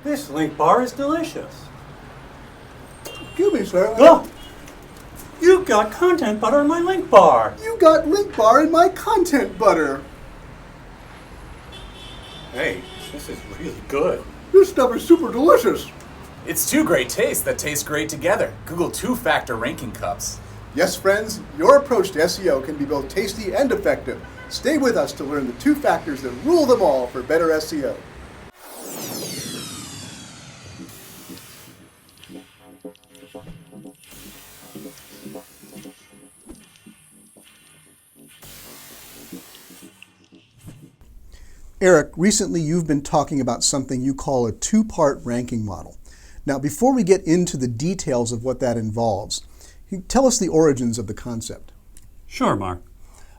This link bar is delicious. Excuse me, sir. Oh! You got content butter in my link bar. You got link bar in my content butter. Hey, this is really good. This stuff is super delicious. It's two great tastes that taste great together. Google two-factor ranking cups. Yes, friends, your approach to SEO can be both tasty and effective. Stay with us to learn the 2 factors that rule them all for better SEO. Eric, recently you've been talking about something you call a 2-part ranking model. Now, before we get into the details of what that involves, can you tell us the origins of the concept? Sure, Mark.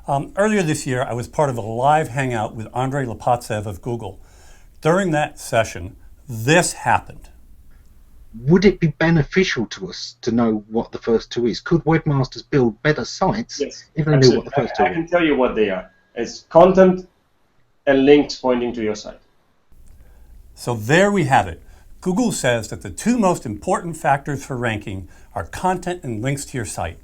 Earlier this year, I was part of a live hangout with Andrei Lopatsev of Google. During that session, this happened. Would it be beneficial to us to know what the first two is? Could webmasters build better sites if they knew what the first two I can tell you what they are. It's content and links pointing to your site. So there we have it. Google says that the 2 most important factors for ranking are content and links to your site.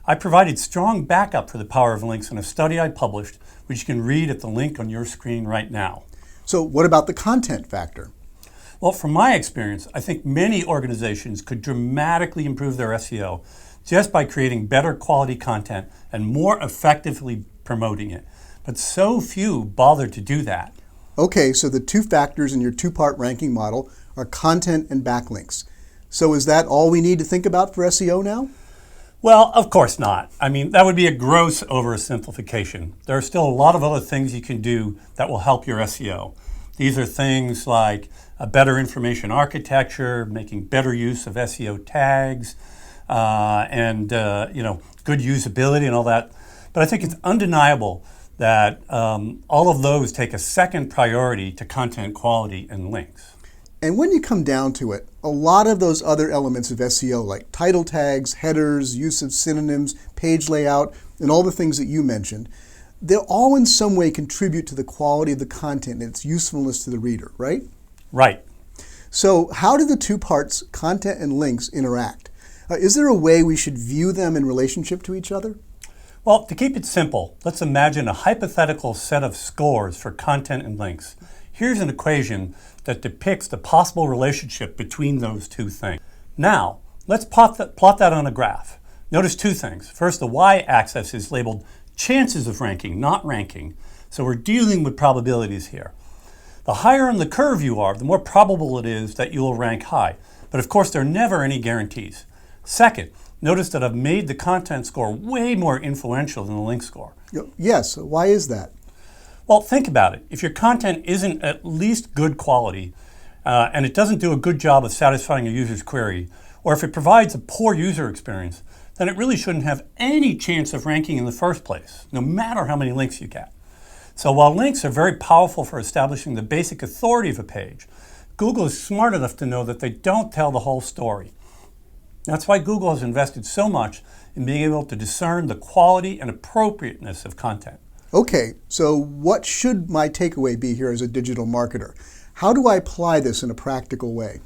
I provided strong backup for the power of links in a study I published, which you can read at the link on your screen right now. So what about the content factor? Well, from my experience, I think many organizations could dramatically improve their SEO just by creating better quality content and more effectively promoting it. But so few bother to do that. Okay, so the 2 factors in your 2-part ranking model are content and backlinks. So is that all we need to think about for SEO now? Well, of course not. I mean, that would be a gross oversimplification. There are still a lot of other things you can do that will help your SEO. These are things like a better information architecture, making better use of SEO tags, and good usability and all that. But I think it's undeniable that all of those take a second priority to content quality and links. And when you come down to it, a lot of those other elements of SEO, like title tags, headers, use of synonyms, page layout, and all the things that you mentioned, they'll all in some way contribute to the quality of the content and its usefulness to the reader, right? Right. So how do the 2 parts, content and links, interact? Is there a way we should view them in relationship to each other? Well, to keep it simple, let's imagine a hypothetical set of scores for content and links. Here's an equation that depicts the possible relationship between those 2 things. Now, let's plot that on a graph. Notice 2 things. First, the y-axis is labeled chances of ranking, not ranking. So we're dealing with probabilities here. The higher on the curve you are, the more probable it is that you will rank high. But of course, there are never any guarantees. Second, notice that I've made the content score way more influential than the link score. Yes, why is that? Well, think about it. If your content isn't at least good quality, and it doesn't do a good job of satisfying a user's query, or if it provides a poor user experience, then it really shouldn't have any chance of ranking in the first place, no matter how many links you get. So while links are very powerful for establishing the basic authority of a page, Google is smart enough to know that they don't tell the whole story. That's why Google has invested so much in being able to discern the quality and appropriateness of content. Okay, so what should my takeaway be here as a digital marketer? How do I apply this in a practical way?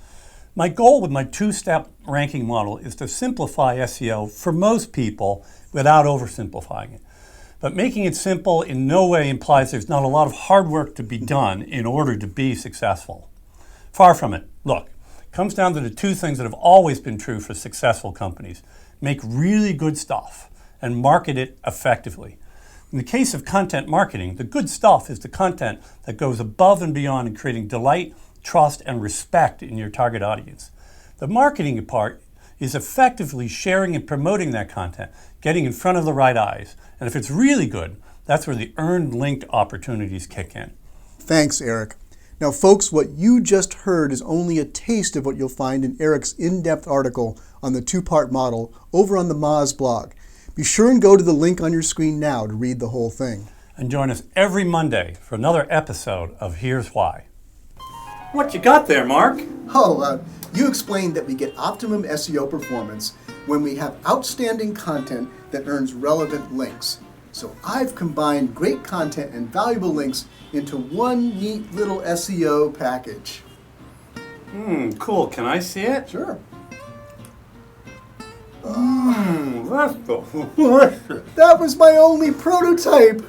My goal with my 2-step ranking model is to simplify SEO for most people without oversimplifying it. But making it simple in no way implies there's not a lot of hard work to be done in order to be successful. Far from it. Look, it comes down to the 2 things that have always been true for successful companies. Make really good stuff and market it effectively. In the case of content marketing, the good stuff is the content that goes above and beyond in creating delight, trust, and respect in your target audience. The marketing part is effectively sharing and promoting that content, getting in front of the right eyes. And if it's really good, that's where the earned link opportunities kick in. Thanks, Eric. Now, folks, what you just heard is only a taste of what you'll find in Eric's in-depth article on the 2-part model over on the Moz blog. Be sure and go to the link on your screen now to read the whole thing. And join us every Monday for another episode of Here's Why. What you got there, Mark? You explained that we get optimum SEO performance when we have outstanding content that earns relevant links. So I've combined great content and valuable links into one neat little SEO package. Cool. Can I see it? Sure. That's delicious. That was my only prototype.